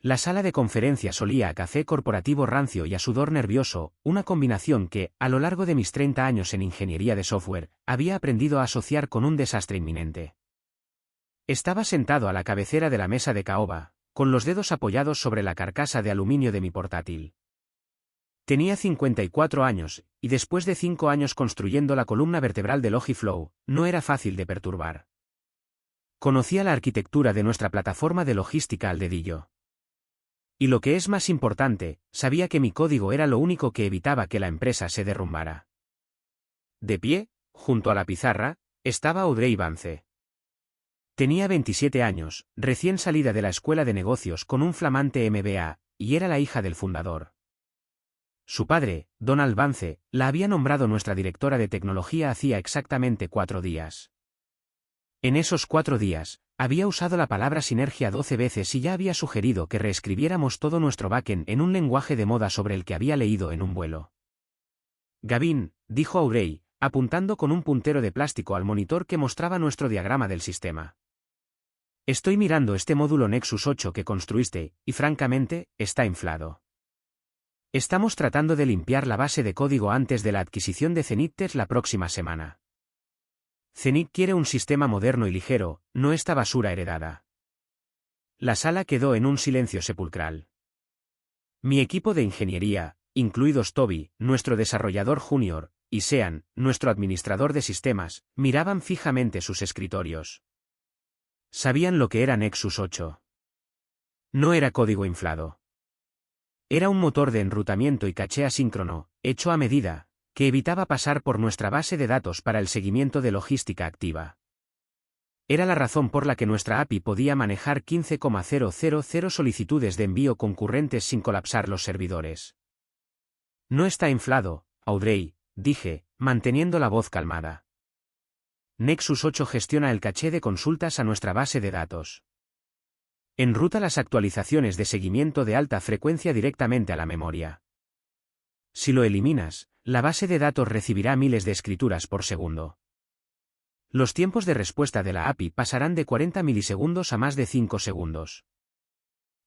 La sala de conferencias olía a café corporativo rancio y a sudor nervioso, una combinación que, a lo largo de mis 30 años en ingeniería de software, había aprendido a asociar con un desastre inminente. Estaba sentado a la cabecera de la mesa de caoba, con los dedos apoyados sobre la carcasa de aluminio de mi portátil. Tenía 54 años, y después de 5 años construyendo la columna vertebral del Logiflow, no era fácil de perturbar. Conocía la arquitectura de nuestra plataforma de logística al dedillo. Y lo que es más importante, sabía que mi código era lo único que evitaba que la empresa se derrumbara. De pie, junto a la pizarra, estaba Audrey Vance. Tenía 27 años, recién salida de la escuela de negocios con un flamante MBA, y era la hija del fundador. Su padre, Donald Vance, la había nombrado nuestra directora de tecnología hacía exactamente 4 días. En esos 4 días, había usado la palabra sinergia 12 veces y ya había sugerido que reescribiéramos todo nuestro backend en un lenguaje de moda sobre el que había leído en un vuelo. Gavin, dijo Audrey, apuntando con un puntero de plástico al monitor que mostraba nuestro diagrama del sistema. Estoy mirando este módulo Nexus 8 que construiste, y francamente, está inflado. Estamos tratando de limpiar la base de código antes de la adquisición de Zenith la próxima semana. Zenith quiere un sistema moderno y ligero, no esta basura heredada. La sala quedó en un silencio sepulcral. Mi equipo de ingeniería, incluidos Toby, nuestro desarrollador junior, y Sean, nuestro administrador de sistemas, miraban fijamente sus escritorios. Sabían lo que era Nexus 8. No era código inflado. Era un motor de enrutamiento y caché asíncrono, hecho a medida, que evitaba pasar por nuestra base de datos para el seguimiento de logística activa. Era la razón por la que nuestra API podía manejar 15,000 solicitudes de envío concurrentes sin colapsar los servidores. No está inflado, Audrey, dije, manteniendo la voz calmada. Nexus 8 gestiona el caché de consultas a nuestra base de datos. Enruta las actualizaciones de seguimiento de alta frecuencia directamente a la memoria. Si lo eliminas, la base de datos recibirá miles de escrituras por segundo. Los tiempos de respuesta de la API pasarán de 40 milisegundos a más de 5 segundos.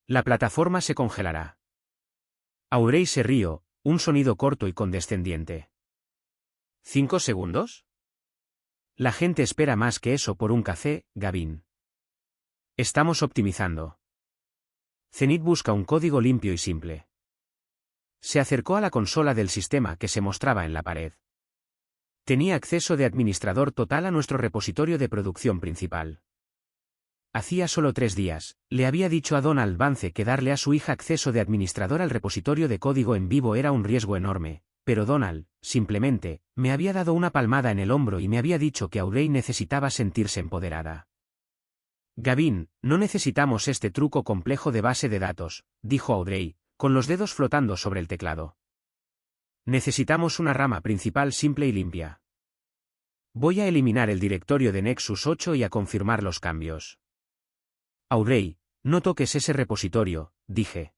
La plataforma se congelará. Audrey se rió, un sonido corto y condescendiente. ¿5 segundos? La gente espera más que eso por un café, Gavin. Estamos optimizando. Zenith busca un código limpio y simple. Se acercó a la consola del sistema que se mostraba en la pared. Tenía acceso de administrador total a nuestro repositorio de producción principal. Hacía solo 3 días, le había dicho a Donald Vance que darle a su hija acceso de administrador al repositorio de código en vivo era un riesgo enorme, pero Donald, simplemente, me había dado una palmada en el hombro y me había dicho que Audrey necesitaba sentirse empoderada. Gavin, no necesitamos este truco complejo de base de datos, dijo Audrey, con los dedos flotando sobre el teclado. Necesitamos una rama principal simple y limpia. Voy a eliminar el directorio de Nexus 8 y a confirmar los cambios. Audrey, no toques ese repositorio, dije.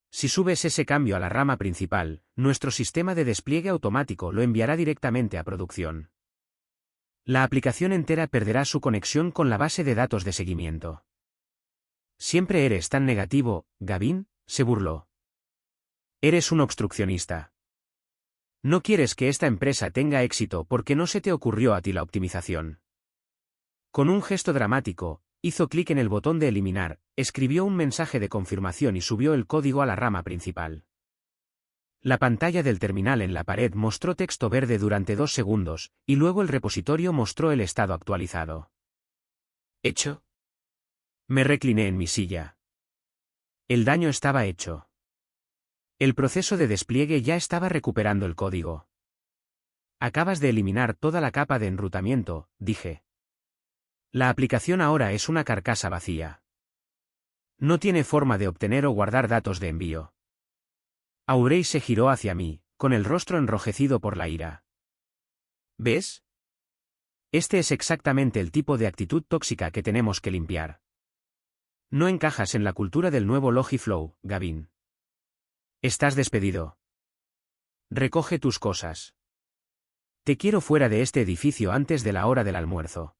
Si subes ese cambio a la rama principal, nuestro sistema de despliegue automático lo enviará directamente a producción. La aplicación entera perderá su conexión con la base de datos de seguimiento. Siempre eres tan negativo, Gavin, se burló. Eres un obstruccionista. No quieres que esta empresa tenga éxito porque no se te ocurrió a ti la optimización. Con un gesto dramático, hizo clic en el botón de eliminar, escribió un mensaje de confirmación y subió el código a la rama principal. La pantalla del terminal en la pared mostró texto verde durante 2 segundos, y luego el repositorio mostró el estado actualizado. ¿Hecho? Me recliné en mi silla. El daño estaba hecho. El proceso de despliegue ya estaba recuperando el código. Acabas de eliminar toda la capa de enrutamiento, dije. La aplicación ahora es una carcasa vacía. No tiene forma de obtener o guardar datos de envío. Audrey se giró hacia mí, con el rostro enrojecido por la ira. ¿Ves? Este es exactamente el tipo de actitud tóxica que tenemos que limpiar. No encajas en la cultura del nuevo Logiflow, Gavin. Estás despedido. Recoge tus cosas. Te quiero fuera de este edificio antes de la hora del almuerzo.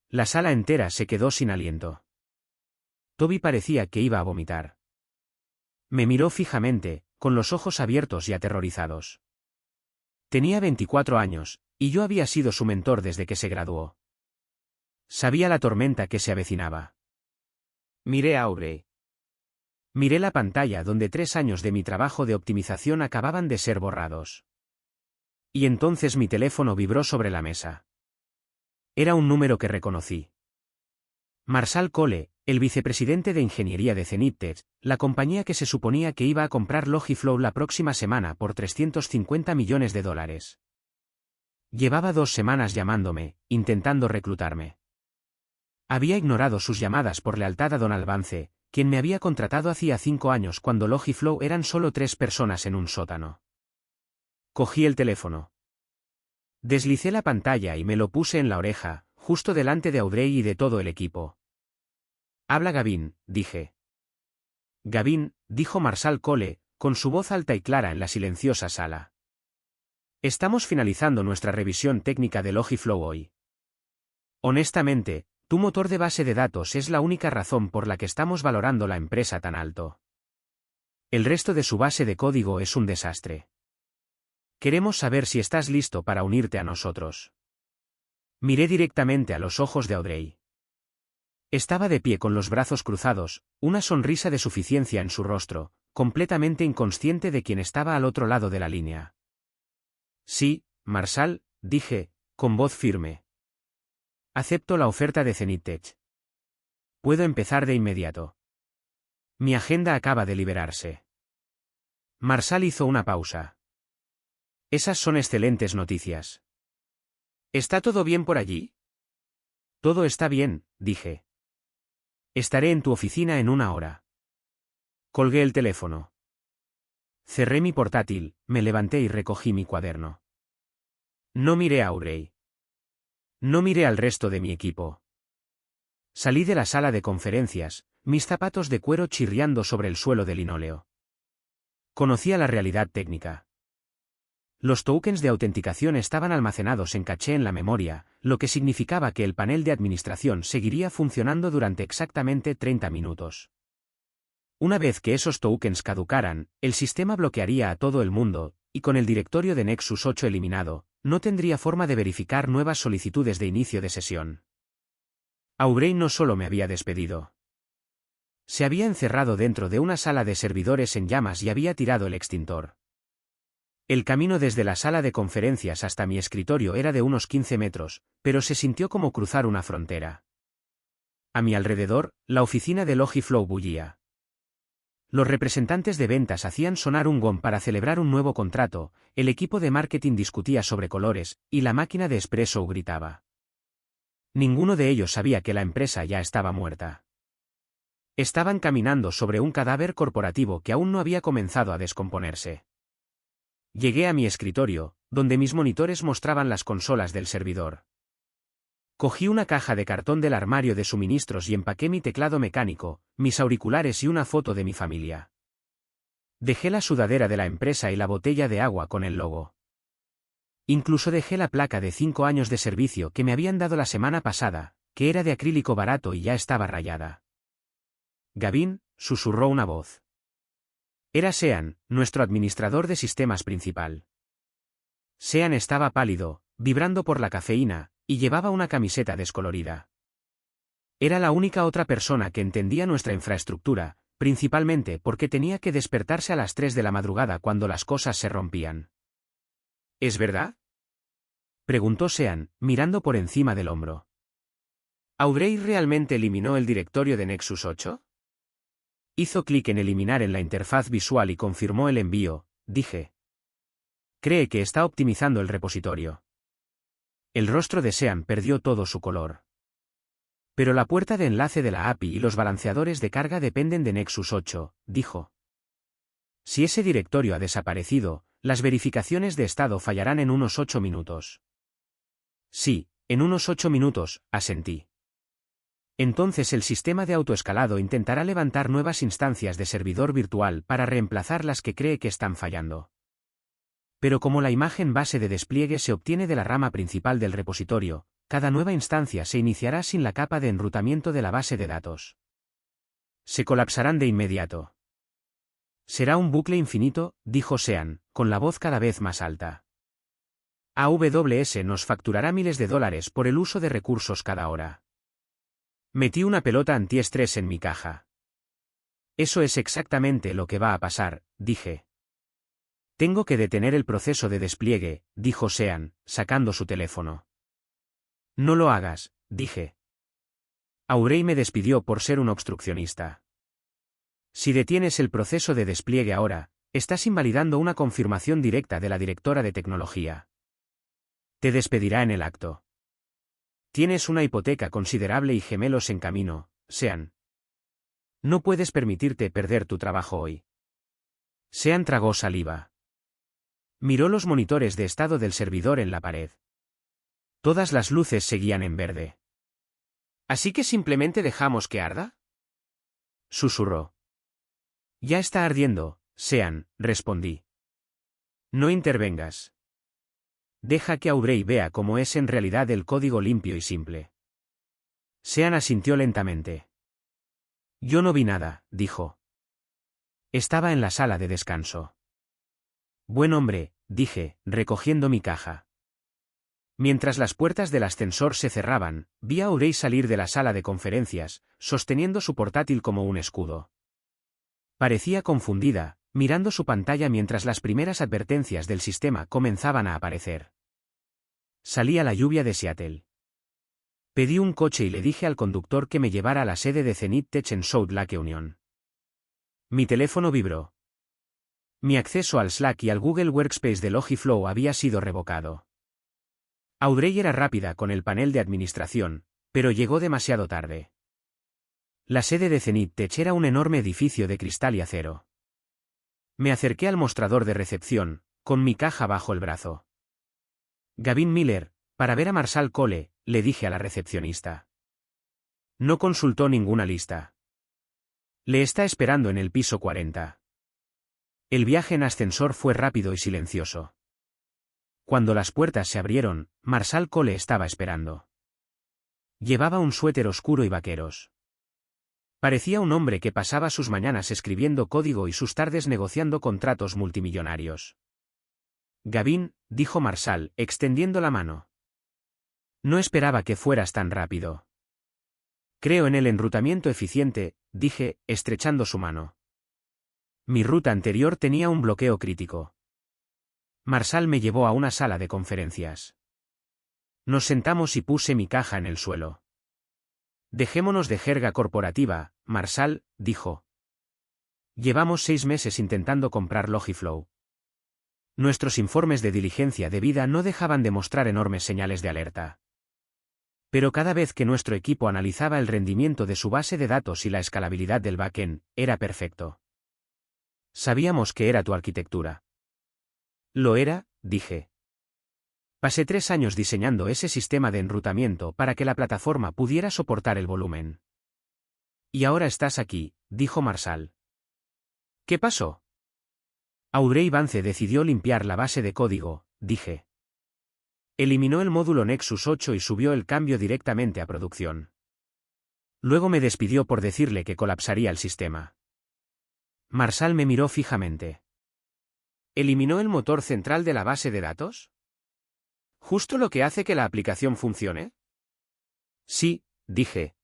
La sala entera se quedó sin aliento. Toby parecía que iba a vomitar. Me miró fijamente, con los ojos abiertos y aterrorizados. Tenía 24 años, y yo había sido su mentor desde que se graduó. Sabía la tormenta que se avecinaba. Miré a Aubrey. Miré la pantalla donde 3 años de mi trabajo de optimización acababan de ser borrados. Y entonces mi teléfono vibró sobre la mesa. Era un número que reconocí. Marshall Cole, el vicepresidente de ingeniería de Zenith Tech, la compañía que se suponía que iba a comprar Logiflow la próxima semana por $350 millones. Llevaba 2 semanas llamándome, intentando reclutarme. Había ignorado sus llamadas por lealtad a Donald Vance, quien me había contratado hacía 5 años cuando Logiflow eran solo 3 personas en un sótano. Cogí el teléfono. Deslicé la pantalla y me lo puse en la oreja, justo delante de Audrey y de todo el equipo. «Habla Gavin», dije. «Gavin», dijo Marshall Cole, con su voz alta y clara en la silenciosa sala. «Estamos finalizando nuestra revisión técnica de Logiflow hoy. Honestamente, tu motor de base de datos es la única razón por la que estamos valorando la empresa tan alto. El resto de su base de código es un desastre. Queremos saber si estás listo para unirte a nosotros». Miré directamente a los ojos de Audrey. Estaba de pie con los brazos cruzados, una sonrisa de suficiencia en su rostro, completamente inconsciente de quién estaba al otro lado de la línea. «Sí, Marshall», dije, con voz firme. «Acepto la oferta de Zenith Tech. Puedo empezar de inmediato. Mi agenda acaba de liberarse». Marshall hizo una pausa. «Esas son excelentes noticias. ¿Está todo bien por allí?» «Todo está bien», dije. «Estaré en tu oficina en 1 hora». Colgué el teléfono. Cerré mi portátil, me levanté y recogí mi cuaderno. No miré a Audrey. No miré al resto de mi equipo. Salí de la sala de conferencias, mis zapatos de cuero chirriando sobre el suelo de linóleo. Conocía la realidad técnica. Los tokens de autenticación estaban almacenados en caché en la memoria, lo que significaba que el panel de administración seguiría funcionando durante exactamente 30 minutos. Una vez que esos tokens caducaran, el sistema bloquearía a todo el mundo, y con el directorio de Nexus 8 eliminado, no tendría forma de verificar nuevas solicitudes de inicio de sesión. Aubrey no solo me había despedido. Se había encerrado dentro de una sala de servidores en llamas y había tirado el extintor. El camino desde la sala de conferencias hasta mi escritorio era de unos 15 metros, pero se sintió como cruzar una frontera. A mi alrededor, la oficina de Logiflow bullía. Los representantes de ventas hacían sonar un gong para celebrar un nuevo contrato, el equipo de marketing discutía sobre colores, y la máquina de espresso gritaba. Ninguno de ellos sabía que la empresa ya estaba muerta. Estaban caminando sobre un cadáver corporativo que aún no había comenzado a descomponerse. Llegué a mi escritorio, donde mis monitores mostraban las consolas del servidor. Cogí una caja de cartón del armario de suministros y empaqué mi teclado mecánico, mis auriculares y una foto de mi familia. Dejé la sudadera de la empresa y la botella de agua con el logo. Incluso dejé la placa de 5 años de servicio que me habían dado la semana pasada, que era de acrílico barato y ya estaba rayada. «Gavin», susurró una voz. Era Sean, nuestro administrador de sistemas principal. Sean estaba pálido, vibrando por la cafeína, y llevaba una camiseta descolorida. Era la única otra persona que entendía nuestra infraestructura, principalmente porque tenía que despertarse a las 3 de la madrugada cuando las cosas se rompían. «¿Es verdad?», preguntó Sean, mirando por encima del hombro. «¿Audrey realmente eliminó el directorio de Nexus 8? Hizo clic en eliminar en la interfaz visual y confirmó el envío, dije. Cree que está optimizando el repositorio. El rostro de Sean perdió todo su color. Pero la puerta de enlace de la API y los balanceadores de carga dependen de Nexus 8, dijo. Si ese directorio ha desaparecido, las verificaciones de estado fallarán en unos 8 minutos. Sí, en unos 8 minutos, asentí. Entonces el sistema de autoescalado intentará levantar nuevas instancias de servidor virtual para reemplazar las que cree que están fallando. Pero como la imagen base de despliegue se obtiene de la rama principal del repositorio, cada nueva instancia se iniciará sin la capa de enrutamiento de la base de datos. Se colapsarán de inmediato. Será un bucle infinito, dijo Sean, con la voz cada vez más alta. AWS nos facturará miles de dólares por el uso de recursos cada hora. Metí una pelota antiestrés en mi caja. Eso es exactamente lo que va a pasar, dije. Tengo que detener el proceso de despliegue, dijo Sean, sacando su teléfono. No lo hagas, dije. Aurey me despidió por ser un obstruccionista. Si detienes el proceso de despliegue ahora, estás invalidando una confirmación directa de la directora de tecnología. Te despedirá en el acto. Tienes una hipoteca considerable y gemelos en camino, Sean. No puedes permitirte perder tu trabajo hoy. Sean tragó saliva. Miró los monitores de estado del servidor en la pared. Todas las luces seguían en verde. ¿Así que simplemente dejamos que arda? Susurró. Ya está ardiendo, Sean, respondí. No intervengas. Deja que Aurey vea cómo es en realidad el código limpio y simple. Sean asintió lentamente. Yo no vi nada, dijo. Estaba en la sala de descanso. Buen hombre, dije, recogiendo mi caja. Mientras las puertas del ascensor se cerraban, vi a Aurey salir de la sala de conferencias, sosteniendo su portátil como un escudo. Parecía confundida, mirando su pantalla mientras las primeras advertencias del sistema comenzaban a aparecer. Salía la lluvia de Seattle. Pedí un coche y le dije al conductor que me llevara a la sede de Zenith Tech en South Lake Union. Mi teléfono vibró. Mi acceso al Slack y al Google Workspace de Logiflow había sido revocado. Audrey era rápida con el panel de administración, pero llegó demasiado tarde. La sede de Zenith Tech era un enorme edificio de cristal y acero. Me acerqué al mostrador de recepción, con mi caja bajo el brazo. Gavin Miller, para ver a Marshall Cole, le dije a la recepcionista. No consultó ninguna lista. Le está esperando en el piso 40. El viaje en ascensor fue rápido y silencioso. Cuando las puertas se abrieron, Marshall Cole estaba esperando. Llevaba un suéter oscuro y vaqueros. Parecía un hombre que pasaba sus mañanas escribiendo código y sus tardes negociando contratos multimillonarios. Gavin, dijo Marshall, extendiendo la mano. No esperaba que fueras tan rápido. Creo en el enrutamiento eficiente, dije, estrechando su mano. Mi ruta anterior tenía un bloqueo crítico. Marshall me llevó a una sala de conferencias. Nos sentamos y puse mi caja en el suelo. Dejémonos de jerga corporativa, Marshall, dijo. Llevamos 6 meses intentando comprar Logiflow. Nuestros informes de diligencia debida no dejaban de mostrar enormes señales de alerta. Pero cada vez que nuestro equipo analizaba el rendimiento de su base de datos y la escalabilidad del backend, era perfecto. Sabíamos que era tu arquitectura. Lo era, dije. Pasé 3 años diseñando ese sistema de enrutamiento para que la plataforma pudiera soportar el volumen. Y ahora estás aquí, dijo Marshall. ¿Qué pasó? Audrey Vance decidió limpiar la base de código, dije. Eliminó el módulo Nexus 8 y subió el cambio directamente a producción. Luego me despidió por decirle que colapsaría el sistema. Marshall me miró fijamente. ¿Eliminó el motor central de la base de datos? ¿Justo lo que hace que la aplicación funcione? Sí, dije.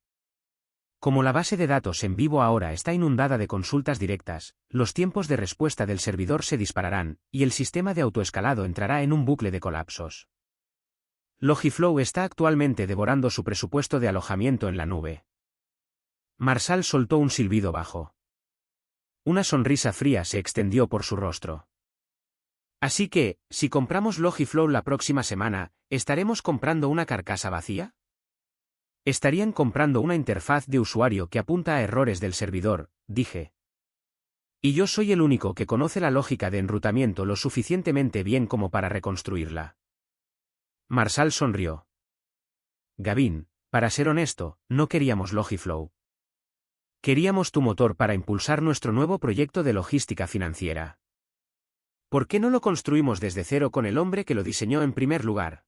Como la base de datos en vivo ahora está inundada de consultas directas, los tiempos de respuesta del servidor se dispararán, y el sistema de autoescalado entrará en un bucle de colapsos. Logiflow está actualmente devorando su presupuesto de alojamiento en la nube. Marshall soltó un silbido bajo. Una sonrisa fría se extendió por su rostro. Así que, si compramos Logiflow la próxima semana, ¿estaremos comprando una carcasa vacía? Estarían comprando una interfaz de usuario que apunta a errores del servidor, dije. Y yo soy el único que conoce la lógica de enrutamiento lo suficientemente bien como para reconstruirla. Marshall sonrió. Gavin, para ser honesto, no queríamos Logiflow. Queríamos tu motor para impulsar nuestro nuevo proyecto de logística financiera. ¿Por qué no lo construimos desde cero con el hombre que lo diseñó en primer lugar?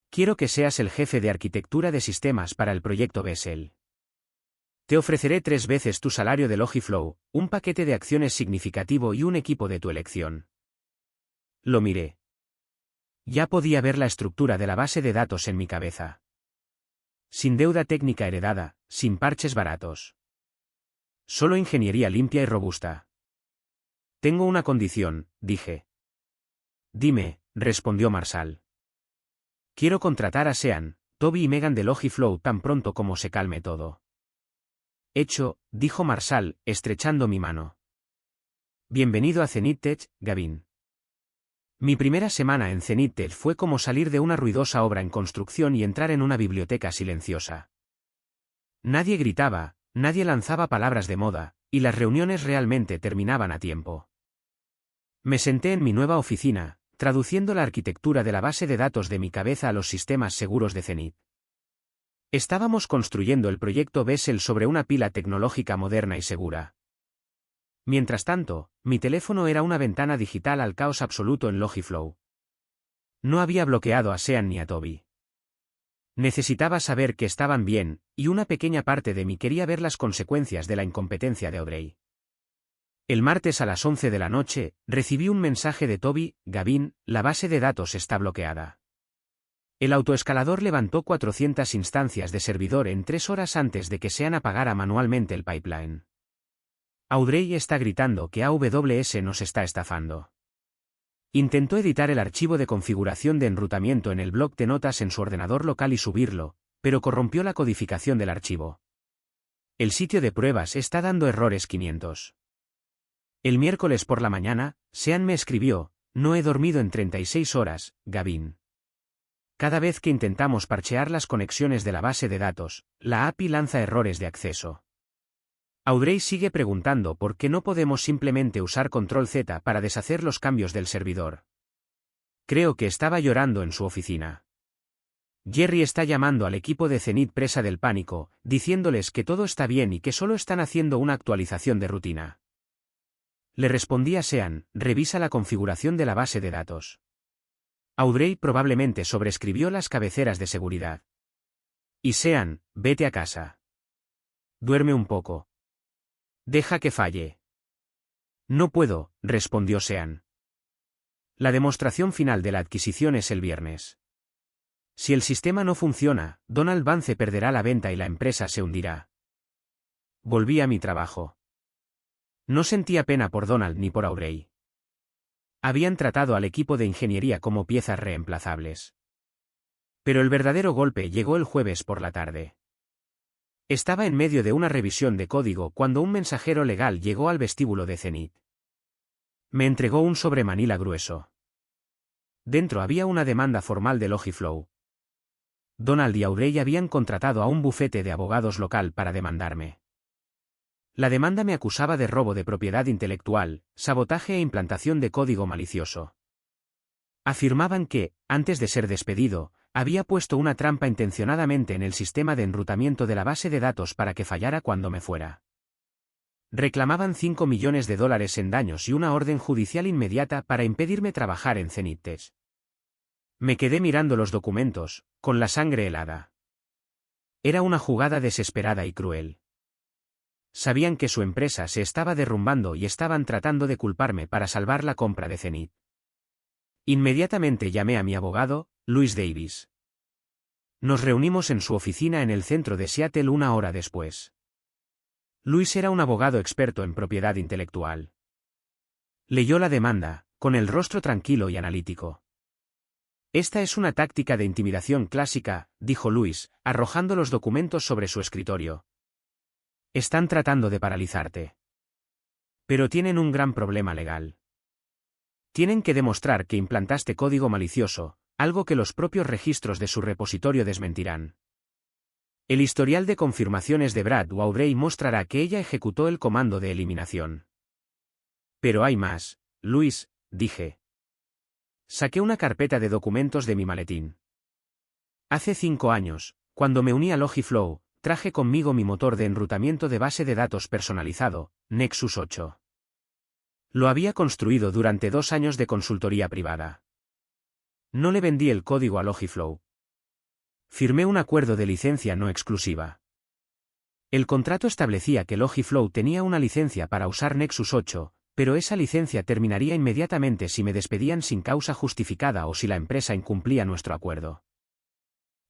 Quiero que seas el jefe de arquitectura de sistemas para el proyecto Bessel. Te ofreceré 3 veces tu salario de Logiflow, un paquete de acciones significativo y un equipo de tu elección. Lo miré. Ya podía ver la estructura de la base de datos en mi cabeza. Sin deuda técnica heredada, sin parches baratos. Solo ingeniería limpia y robusta. Tengo una condición, dije. Dime, respondió Marshall. Quiero contratar a Sean, Toby y Megan de Logiflow tan pronto como se calme todo. Hecho, dijo Marshall, estrechando mi mano. Bienvenido a Zenith Tech, Gavin. Mi primera semana en Zenith Tech fue como salir de una ruidosa obra en construcción y entrar en una biblioteca silenciosa. Nadie gritaba, nadie lanzaba palabras de moda, y las reuniones realmente terminaban a tiempo. Me senté en mi nueva oficina, traduciendo la arquitectura de la base de datos de mi cabeza a los sistemas seguros de Zenith. Estábamos construyendo el proyecto Bessel sobre una pila tecnológica moderna y segura. Mientras tanto, mi teléfono era una ventana digital al caos absoluto en Logiflow. No había bloqueado a Sean ni a Toby. Necesitaba saber que estaban bien, y una pequeña parte de mí quería ver las consecuencias de la incompetencia de Audrey. El martes a las 11 de la noche, recibí un mensaje de Toby: Gavin, la base de datos está bloqueada. El autoescalador levantó 400 instancias de servidor en 3 horas antes de que Sean apagara manualmente el pipeline. Audrey está gritando que AWS nos está estafando. Intentó editar el archivo de configuración de enrutamiento en el bloc de notas en su ordenador local y subirlo, pero corrompió la codificación del archivo. El sitio de pruebas está dando errores 500. El miércoles por la mañana, Sean me escribió: no he dormido en 36 horas, Gavin. Cada vez que intentamos parchear las conexiones de la base de datos, la API lanza errores de acceso. Audrey sigue preguntando por qué no podemos simplemente usar Control Z para deshacer los cambios del servidor. Creo que estaba llorando en su oficina. Jerry está llamando al equipo de Zenith presa del pánico, diciéndoles que todo está bien y que solo están haciendo una actualización de rutina. Le respondí a Sean: revisa la configuración de la base de datos. Audrey probablemente sobreescribió las cabeceras de seguridad. Y Sean: vete a casa. Duerme un poco. Deja que falle. No puedo, respondió Sean. La demostración final de la adquisición es el viernes. Si el sistema no funciona, Donald Vance perderá la venta y la empresa se hundirá. Volví a mi trabajo. No sentía pena por Donald ni por Audrey. Habían tratado al equipo de ingeniería como piezas reemplazables. Pero el verdadero golpe llegó el jueves por la tarde. Estaba en medio de una revisión de código cuando un mensajero legal llegó al vestíbulo de Zenith. Me entregó un sobre manila grueso. Dentro había una demanda formal de Logiflow. Donald y Audrey habían contratado a un bufete de abogados local para demandarme. La demanda me acusaba de robo de propiedad intelectual, sabotaje e implantación de código malicioso. Afirmaban que, antes de ser despedido, había puesto una trampa intencionadamente en el sistema de enrutamiento de la base de datos para que fallara cuando me fuera. Reclamaban $5 millones en daños y una orden judicial inmediata para impedirme trabajar en Zenith Tech. Me quedé mirando los documentos, con la sangre helada. Era una jugada desesperada y cruel. Sabían que su empresa se estaba derrumbando y estaban tratando de culparme para salvar la compra de Zenith. Inmediatamente llamé a mi abogado, Louis Davis. Nos reunimos en su oficina en el centro de Seattle una hora después. Louis era un abogado experto en propiedad intelectual. Leyó la demanda, con el rostro tranquilo y analítico. Esta es una táctica de intimidación clásica, dijo Louis, arrojando los documentos sobre su escritorio. Están tratando de paralizarte. Pero tienen un gran problema legal. Tienen que demostrar que implantaste código malicioso, algo que los propios registros de su repositorio desmentirán. El historial de confirmaciones de Brad o Audrey mostrará que ella ejecutó el comando de eliminación. Pero hay más, Louis, dije. Saqué una carpeta de documentos de mi maletín. Hace 5 años, cuando me uní a Logiflow, traje conmigo mi motor de enrutamiento de base de datos personalizado, Nexus 8. Lo había construido durante 2 años de consultoría privada. No le vendí el código a Logiflow. Firmé un acuerdo de licencia no exclusiva. El contrato establecía que Logiflow tenía una licencia para usar Nexus 8, pero esa licencia terminaría inmediatamente si me despedían sin causa justificada o si la empresa incumplía nuestro acuerdo.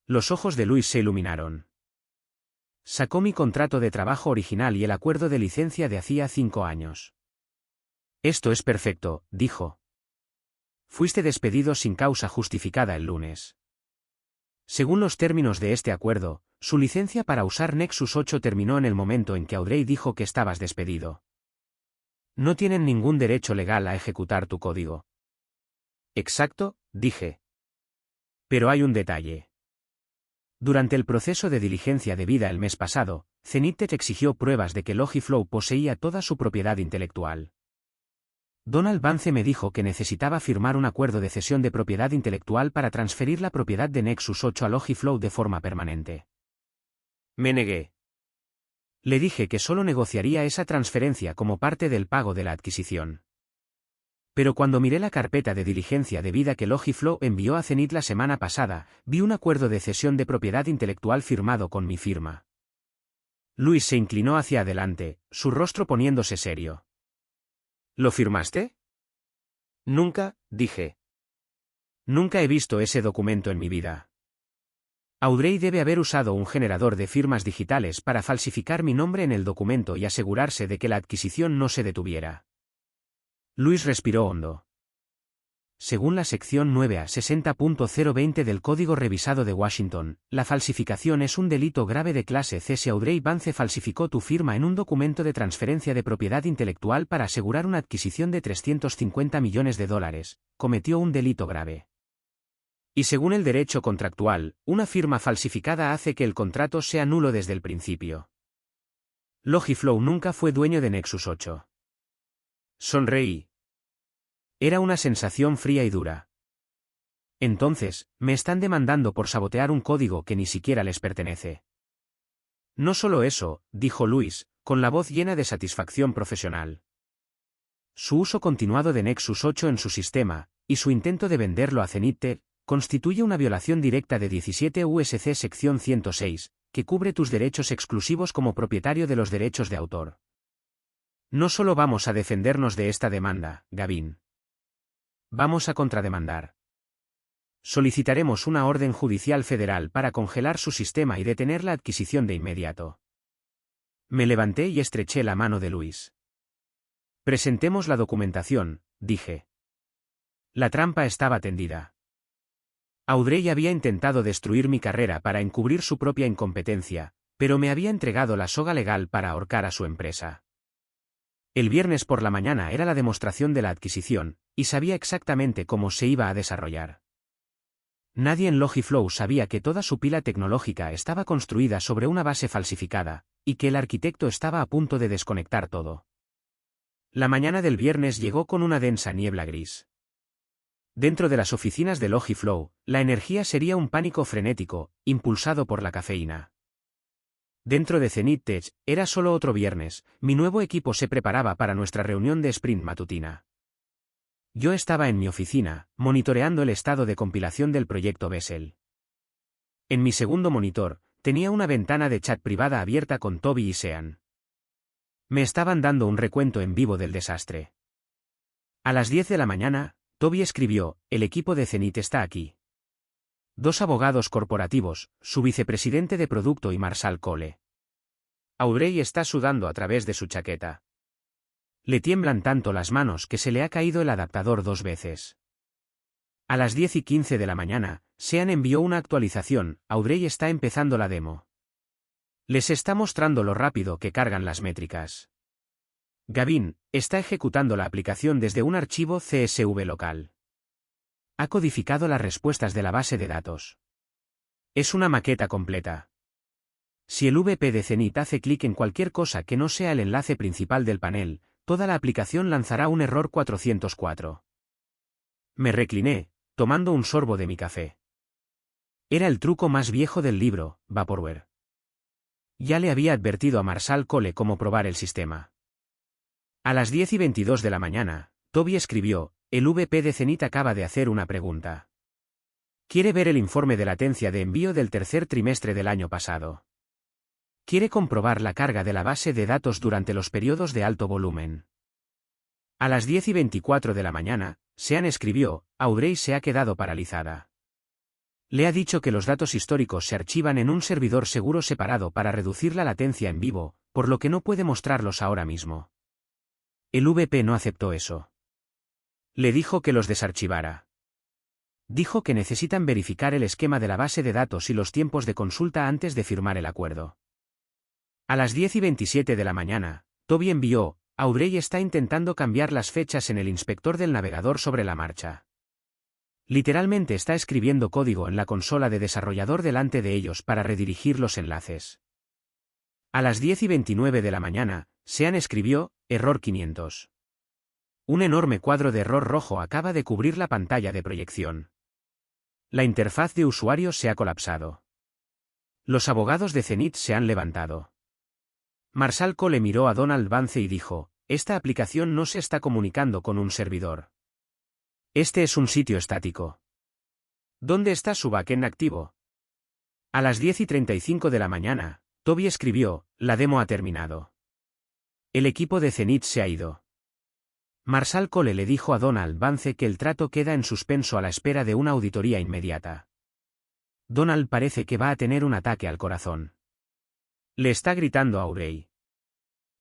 Los ojos de Luis se iluminaron. Sacó mi contrato de trabajo original y el acuerdo de licencia de hacía 5 años. Esto es perfecto, dijo. Fuiste despedido sin causa justificada el lunes. Según los términos de este acuerdo, su licencia para usar Nexus 8 terminó en el momento en que Audrey dijo que estabas despedido. No tienen ningún derecho legal a ejecutar tu código. Exacto, dije. Pero hay un detalle. Durante el proceso de diligencia debida el mes pasado, Zenith exigió pruebas de que Logiflow poseía toda su propiedad intelectual. Donald Vance me dijo que necesitaba firmar un acuerdo de cesión de propiedad intelectual para transferir la propiedad de Nexus 8 a Logiflow de forma permanente. Me negué. Le dije que solo negociaría esa transferencia como parte del pago de la adquisición. Pero cuando miré la carpeta de diligencia debida que Logiflow envió a Zenith la semana pasada, vi un acuerdo de cesión de propiedad intelectual firmado con mi firma. Luis se inclinó hacia adelante, su rostro poniéndose serio. ¿Lo firmaste? Nunca, dije. Nunca he visto ese documento en mi vida. Audrey debe haber usado un generador de firmas digitales para falsificar mi nombre en el documento y asegurarse de que la adquisición no se detuviera. Luis respiró hondo. Según la sección 9A 60.020 del Código Revisado de Washington, la falsificación es un delito grave de clase C. Si Audrey Vance falsificó tu firma en un documento de transferencia de propiedad intelectual para asegurar una adquisición de $350 millones, cometió un delito grave. Y según el derecho contractual, una firma falsificada hace que el contrato sea nulo desde el principio. Logiflow nunca fue dueño de Nexus 8. Sonreí. Era una sensación fría y dura. Entonces, me están demandando por sabotear un código que ni siquiera les pertenece. No solo eso, dijo Luis, con la voz llena de satisfacción profesional. Su uso continuado de Nexus 8 en su sistema, y su intento de venderlo a Zenith, constituye una violación directa de 17 USC sección 106, que cubre tus derechos exclusivos como propietario de los derechos de autor. No solo vamos a defendernos de esta demanda, Gavin. Vamos a contrademandar. Solicitaremos una orden judicial federal para congelar su sistema y detener la adquisición de inmediato. Me levanté y estreché la mano de Luis. Presentemos la documentación, dije. La trampa estaba tendida. Audrey había intentado destruir mi carrera para encubrir su propia incompetencia, pero me había entregado la soga legal para ahorcar a su empresa. El viernes por la mañana era la demostración de la adquisición, y sabía exactamente cómo se iba a desarrollar. Nadie en Logiflow sabía que toda su pila tecnológica estaba construida sobre una base falsificada, y que el arquitecto estaba a punto de desconectar todo. La mañana del viernes llegó con una densa niebla gris. Dentro de las oficinas de Logiflow, la energía sería un pánico frenético, impulsado por la cafeína. Dentro de Zenith Tech, era solo otro viernes, mi nuevo equipo se preparaba para nuestra reunión de sprint matutina. Yo estaba en mi oficina, monitoreando el estado de compilación del proyecto Bessel. En mi segundo monitor, tenía una ventana de chat privada abierta con Toby y Sean. Me estaban dando un recuento en vivo del desastre. A las 10 de la mañana, Toby escribió: el equipo de Zenith está aquí. 2 abogados corporativos, su vicepresidente de producto y Marshall Cole. Audrey está sudando a través de su chaqueta. Le tiemblan tanto las manos que se le ha caído el adaptador 2 veces. A las 10:15 de la mañana, Sean envió una actualización: Audrey está empezando la demo. Les está mostrando lo rápido que cargan las métricas. Gavin está ejecutando la aplicación desde un archivo CSV local. Ha codificado las respuestas de la base de datos. Es una maqueta completa. Si el VP de Zenith hace clic en cualquier cosa que no sea el enlace principal del panel, toda la aplicación lanzará un error 404. Me recliné, tomando un sorbo de mi café. Era el truco más viejo del libro, Vaporware. Ya le había advertido a Marshall Cole cómo probar el sistema. A las 10:22 de la mañana, Toby escribió: el VP de Zenith acaba de hacer una pregunta. Quiere ver el informe de latencia de envío del tercer trimestre del año pasado. Quiere comprobar la carga de la base de datos durante los periodos de alto volumen. A las 10:24 de la mañana, Sean escribió, Audrey se ha quedado paralizada. Le ha dicho que los datos históricos se archivan en un servidor seguro separado para reducir la latencia en vivo, por lo que no puede mostrarlos ahora mismo. El VP no aceptó eso. Le dijo que los desarchivara. Dijo que necesitan verificar el esquema de la base de datos y los tiempos de consulta antes de firmar el acuerdo. A las 10:27 de la mañana, Toby envió, Audrey está intentando cambiar las fechas en el inspector del navegador sobre la marcha. Literalmente está escribiendo código en la consola de desarrollador delante de ellos para redirigir los enlaces. A las 10:29 de la mañana, Sean escribió, error 500. Un enorme cuadro de error rojo acaba de cubrir la pantalla de proyección. La interfaz de usuario se ha colapsado. Los abogados de Zenith se han levantado. Marshall Cole miró a Donald Vance y dijo, esta aplicación no se está comunicando con un servidor. Este es un sitio estático. ¿Dónde está su backend activo? A las 10:35 de la mañana, Toby escribió, la demo ha terminado. El equipo de Zenith se ha ido. Marshall Cole le dijo a Donald Vance que el trato queda en suspenso a la espera de una auditoría inmediata. Donald parece que va a tener un ataque al corazón. Le está gritando a Audrey.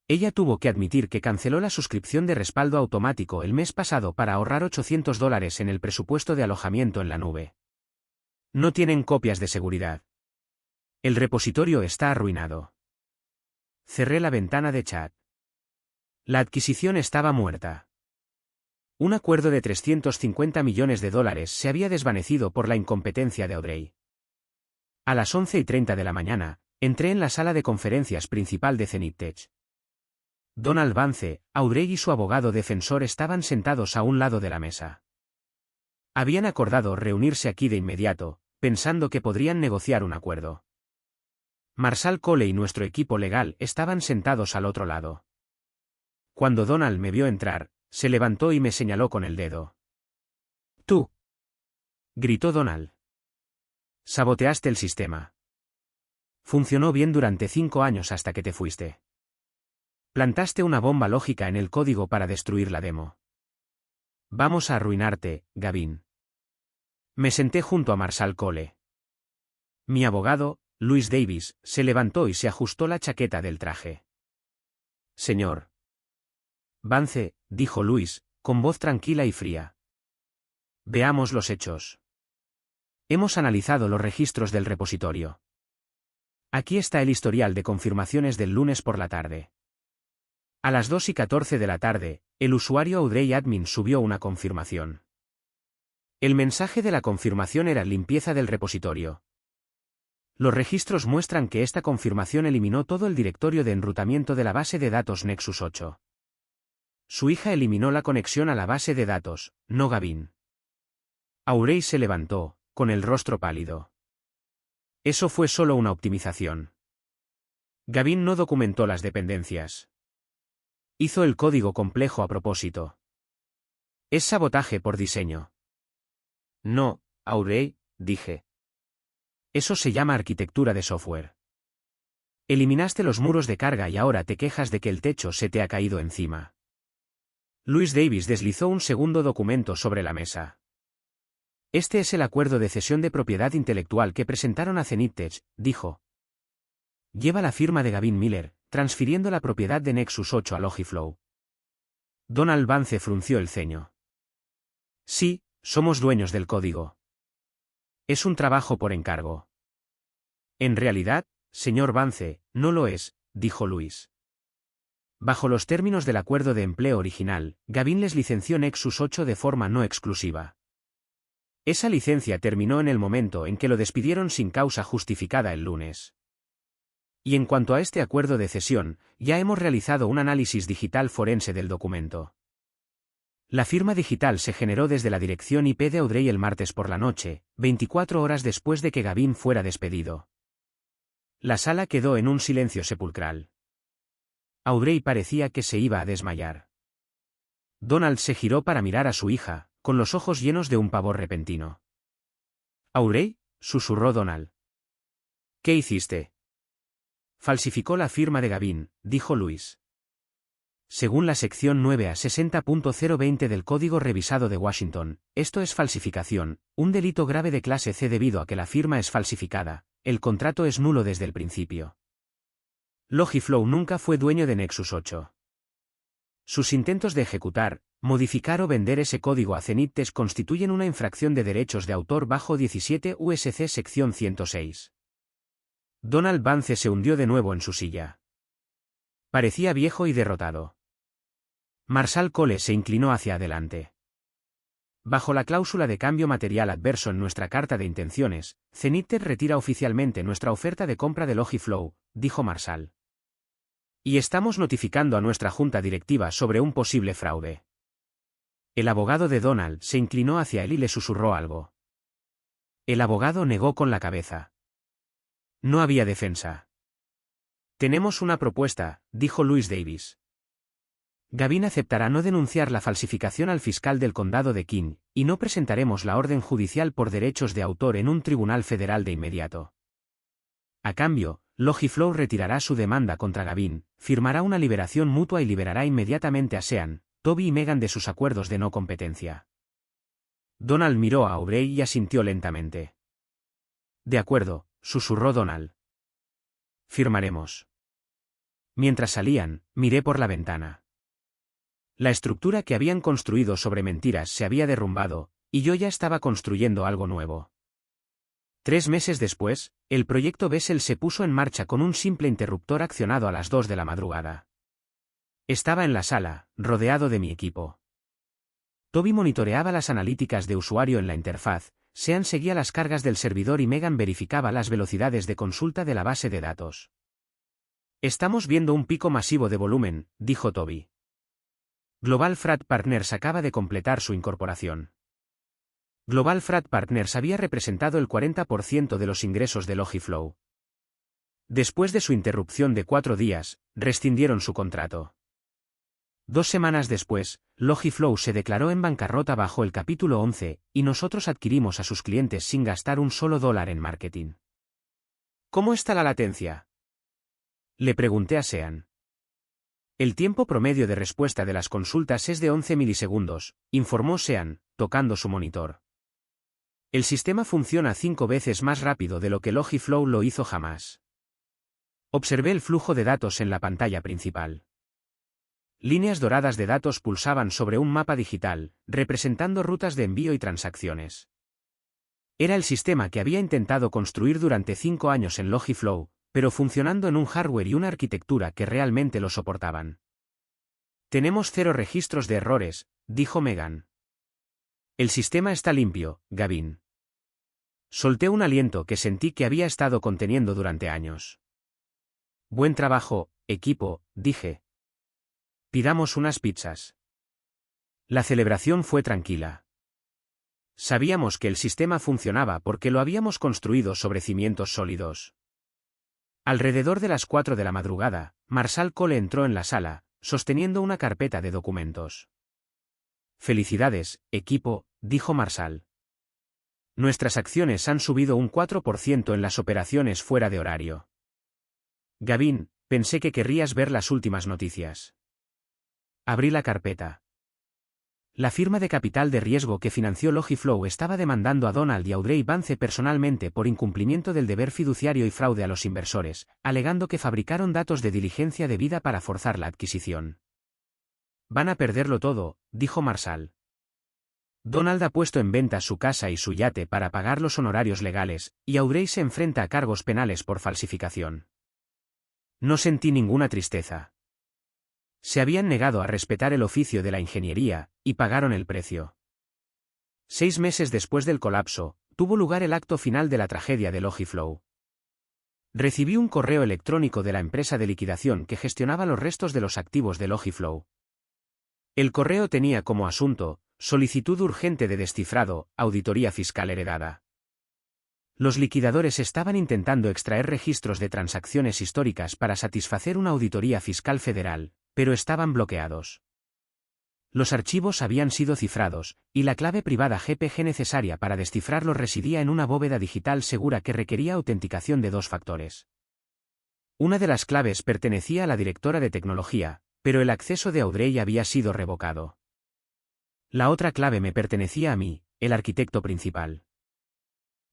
Ella tuvo que admitir que canceló la suscripción de respaldo automático el mes pasado para ahorrar $800 en el presupuesto de alojamiento en la nube. No tienen copias de seguridad. El repositorio está arruinado. Cerré la ventana de chat. La adquisición estaba muerta. Un acuerdo de $350 millones se había desvanecido por la incompetencia de Audrey. A las 11:30 de la mañana, entré en la sala de conferencias principal de Zenith Tech. Donald Vance, Audrey y su abogado defensor estaban sentados a un lado de la mesa. Habían acordado reunirse aquí de inmediato, pensando que podrían negociar un acuerdo. Marshall Cole y nuestro equipo legal estaban sentados al otro lado. Cuando Donald me vio entrar, se levantó y me señaló con el dedo. «Tú», gritó Donald. «Saboteaste el sistema. Funcionó bien durante 5 años hasta que te fuiste. Plantaste una bomba lógica en el código para destruir la demo. Vamos a arruinarte, Gavin». Me senté junto a Marshall Cole. Mi abogado, Louis Davis, se levantó y se ajustó la chaqueta del traje. «Señor Vance», dijo Louis, con voz tranquila y fría. «Veamos los hechos. Hemos analizado los registros del repositorio. Aquí está el historial de confirmaciones del lunes por la tarde. A las 2:14 de la tarde, el usuario Audrey Admin subió una confirmación. El mensaje de la confirmación era limpieza del repositorio. Los registros muestran que esta confirmación eliminó todo el directorio de enrutamiento de la base de datos Nexus 8. Su hija eliminó la conexión a la base de datos, no Gavin. Audrey se levantó, con el rostro pálido. Eso fue solo una optimización. Gavin no documentó las dependencias. Hizo el código complejo a propósito. Es sabotaje por diseño. No, Audrey, dije. Eso se llama arquitectura de software. Eliminaste los muros de carga y ahora te quejas de que el techo se te ha caído encima. Louis Davis deslizó un segundo documento sobre la mesa. Este es el acuerdo de cesión de propiedad intelectual que presentaron a Zenith Tech, dijo. Lleva la firma de Gavin Miller, transfiriendo la propiedad de Nexus 8 a Logiflow. Donald Vance frunció el ceño. Sí, somos dueños del código. Es un trabajo por encargo. En realidad, señor Vance, no lo es, dijo Louis. Bajo los términos del acuerdo de empleo original, Gavin les licenció Nexus 8 de forma no exclusiva. Esa licencia terminó en el momento en que lo despidieron sin causa justificada el lunes. Y en cuanto a este acuerdo de cesión, ya hemos realizado un análisis digital forense del documento. La firma digital se generó desde la dirección IP de Audrey el martes por la noche, 24 horas después de que Gavin fuera despedido. La sala quedó en un silencio sepulcral. Audrey parecía que se iba a desmayar. Donald se giró para mirar a su hija, con los ojos llenos de un pavor repentino. «¿Audrey?», susurró Donald. «¿Qué hiciste?». falsificó la firma de Gavin, dijo Luis. Según la sección 9 a 60.020 del Código Revisado de Washington, esto es falsificación, un delito grave de clase C debido a que la firma es falsificada, el contrato es nulo desde el principio. Logiflow nunca fue dueño de Nexus 8. Sus intentos de ejecutar, modificar o vender ese código a Zenith constituyen una infracción de derechos de autor bajo 17 USC sección 106. Donald Vance se hundió de nuevo en su silla. Parecía viejo y derrotado. Marshall Cole se inclinó hacia adelante. Bajo la cláusula de cambio material adverso en nuestra carta de intenciones, Zenith retira oficialmente nuestra oferta de compra de Logiflow, dijo Marshall. Y estamos notificando a nuestra junta directiva sobre un posible fraude. El abogado de Donald se inclinó hacia él y le susurró algo. El abogado negó con la cabeza. No había defensa. Tenemos una propuesta, dijo Louis Davis. Gavin aceptará no denunciar la falsificación al fiscal del condado de King, y no presentaremos la orden judicial por derechos de autor en un tribunal federal de inmediato. A cambio, Logiflow retirará su demanda contra Gavin, firmará una liberación mutua y liberará inmediatamente a Sean, Toby y Megan de sus acuerdos de no competencia. Donald miró a Aubrey y asintió lentamente. De acuerdo, susurró Donald. Firmaremos. Mientras salían, miré por la ventana. La estructura que habían construido sobre mentiras se había derrumbado, y yo ya estaba construyendo algo nuevo. 3 meses después, el proyecto Bessel se puso en marcha con un simple interruptor accionado a las 2 de la madrugada. Estaba en la sala, rodeado de mi equipo. Toby monitoreaba las analíticas de usuario en la interfaz, Sean seguía las cargas del servidor y Megan verificaba las velocidades de consulta de la base de datos. Estamos viendo un pico masivo de volumen, dijo Toby. Global Freight Partners acaba de completar su incorporación. Global Freight Partners había representado el 40% de los ingresos de Logiflow. Después de su interrupción de 4 días, rescindieron su contrato. 2 semanas después, Logiflow se declaró en bancarrota bajo el capítulo 11, y nosotros adquirimos a sus clientes sin gastar un solo dólar en marketing. ¿Cómo está la latencia?, le pregunté a Sean. El tiempo promedio de respuesta de las consultas es de 11 milisegundos, informó Sean, tocando su monitor. El sistema funciona 5 veces más rápido de lo que Logiflow lo hizo jamás. Observé el flujo de datos en la pantalla principal. Líneas doradas de datos pulsaban sobre un mapa digital, representando rutas de envío y transacciones. Era el sistema que había intentado construir durante 5 años en Logiflow, pero funcionando en un hardware y una arquitectura que realmente lo soportaban. Tenemos 0 registros de errores, dijo Megan. El sistema está limpio, Gavin. Solté un aliento que sentí que había estado conteniendo durante años. Buen trabajo, equipo, dije. Pidamos unas pizzas. La celebración fue tranquila. Sabíamos que el sistema funcionaba porque lo habíamos construido sobre cimientos sólidos. Alrededor de las 4 de la madrugada, Marshall Cole entró en la sala, sosteniendo una carpeta de documentos. Felicidades, equipo, dijo Marshall. Nuestras acciones han subido un 4% en las operaciones fuera de horario. Gavin, pensé que querrías ver las últimas noticias. Abrí la carpeta. La firma de capital de riesgo que financió Logiflow estaba demandando a Donald y Audrey Vance personalmente por incumplimiento del deber fiduciario y fraude a los inversores, alegando que fabricaron datos de diligencia debida para forzar la adquisición. Van a perderlo todo, dijo Marshall. Donald ha puesto en venta su casa y su yate para pagar los honorarios legales, y Audrey se enfrenta a cargos penales por falsificación. No sentí ninguna tristeza. Se habían negado a respetar el oficio de la ingeniería, y pagaron el precio. 6 meses después del colapso, tuvo lugar el acto final de la tragedia de Logiflow. Recibí un correo electrónico de la empresa de liquidación que gestionaba los restos de los activos de Logiflow. El correo tenía como asunto, solicitud urgente de descifrado, auditoría fiscal heredada. Los liquidadores estaban intentando extraer registros de transacciones históricas para satisfacer una auditoría fiscal federal, pero estaban bloqueados. Los archivos habían sido cifrados, y la clave privada GPG necesaria para descifrarlos residía en una bóveda digital segura que requería autenticación de 2 factores. Una de las claves pertenecía a la directora de tecnología, pero el acceso de Audrey había sido revocado. La otra clave me pertenecía a mí, el arquitecto principal.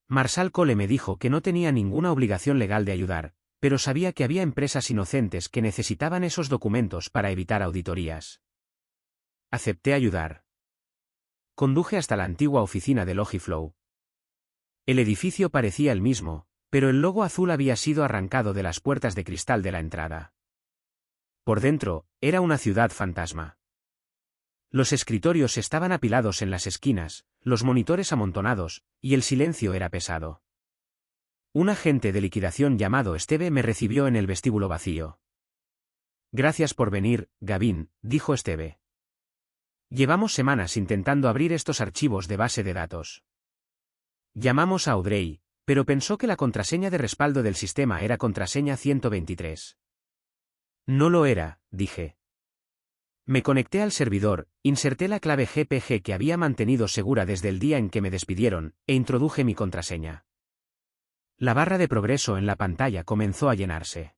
Marshall Cole me dijo que no tenía ninguna obligación legal de ayudar, pero sabía que había empresas inocentes que necesitaban esos documentos para evitar auditorías. Acepté ayudar. Conduje hasta la antigua oficina de Logiflow. El edificio parecía el mismo, pero el logo azul había sido arrancado de las puertas de cristal de la entrada. Por dentro, era una ciudad fantasma. Los escritorios estaban apilados en las esquinas, los monitores amontonados, y el silencio era pesado. Un agente de liquidación llamado Steve me recibió en el vestíbulo vacío. Gracias por venir, Gavin, dijo Steve. Llevamos semanas intentando abrir estos archivos de base de datos. Llamamos a Audrey, pero pensó que la contraseña de respaldo del sistema era contraseña 123. No lo era, dije. Me conecté al servidor, inserté la clave GPG que había mantenido segura desde el día en que me despidieron, e introduje mi contraseña. La barra de progreso en la pantalla comenzó a llenarse.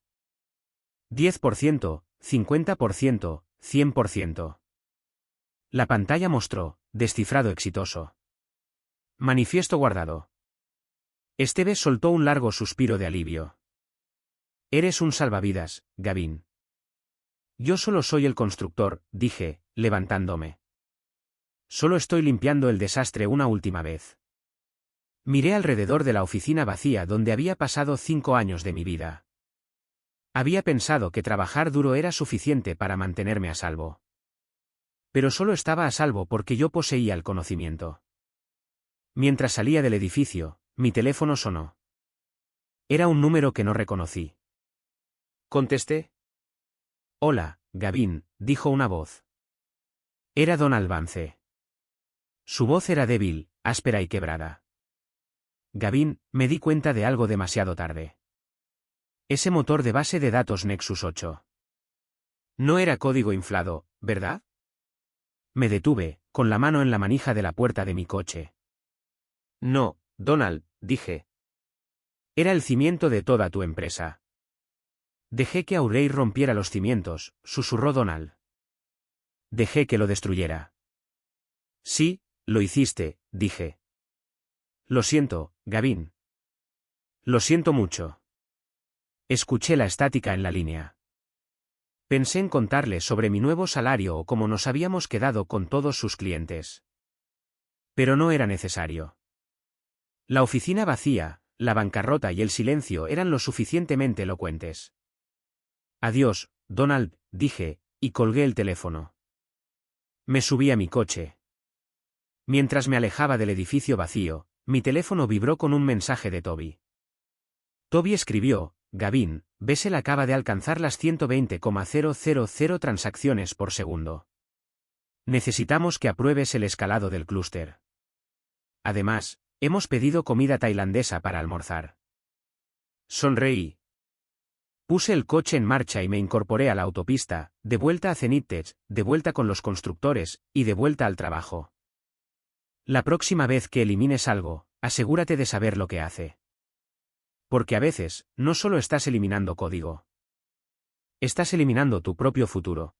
10%, 50%, 100%. La pantalla mostró, descifrado exitoso. Manifiesto guardado. Steve soltó un largo suspiro de alivio. Eres un salvavidas, Gavin. Yo solo soy el constructor, dije, levantándome. Solo estoy limpiando el desastre una última vez. Miré alrededor de la oficina vacía donde había pasado 5 años de mi vida. Había pensado que trabajar duro era suficiente para mantenerme a salvo. Pero solo estaba a salvo porque yo poseía el conocimiento. Mientras salía del edificio, mi teléfono sonó. Era un número que no reconocí. Contesté. Hola, Gavin, dijo una voz. Era Donald Vance. Su voz era débil, áspera y quebrada. Gavin, me di cuenta de algo demasiado tarde. Ese motor de base de datos Nexus 8. No era código inflado, ¿verdad? Me detuve, con la mano en la manija de la puerta de mi coche. No, Donald, dije. Era el cimiento de toda tu empresa. Dejé que Audrey rompiera los cimientos, susurró Donald. Dejé que lo destruyera. Sí, lo hiciste, dije. Lo siento, Gavin. Lo siento mucho. Escuché la estática en la línea. Pensé en contarle sobre mi nuevo salario o cómo nos habíamos quedado con todos sus clientes. Pero no era necesario. La oficina vacía, la bancarrota y el silencio eran lo suficientemente elocuentes. Adiós, Donald, dije, y colgué el teléfono. Me subí a mi coche. Mientras me alejaba del edificio vacío, mi teléfono vibró con un mensaje de Toby. Toby escribió, Gavin, Bessel acaba de alcanzar las 120,000 transacciones por segundo. Necesitamos que apruebes el escalado del clúster. Además, hemos pedido comida tailandesa para almorzar. Sonreí. Puse el coche en marcha y me incorporé a la autopista, de vuelta a Zenith, de vuelta con los constructores, y de vuelta al trabajo. La próxima vez que elimines algo, asegúrate de saber lo que hace. Porque a veces, no solo estás eliminando código. Estás eliminando tu propio futuro.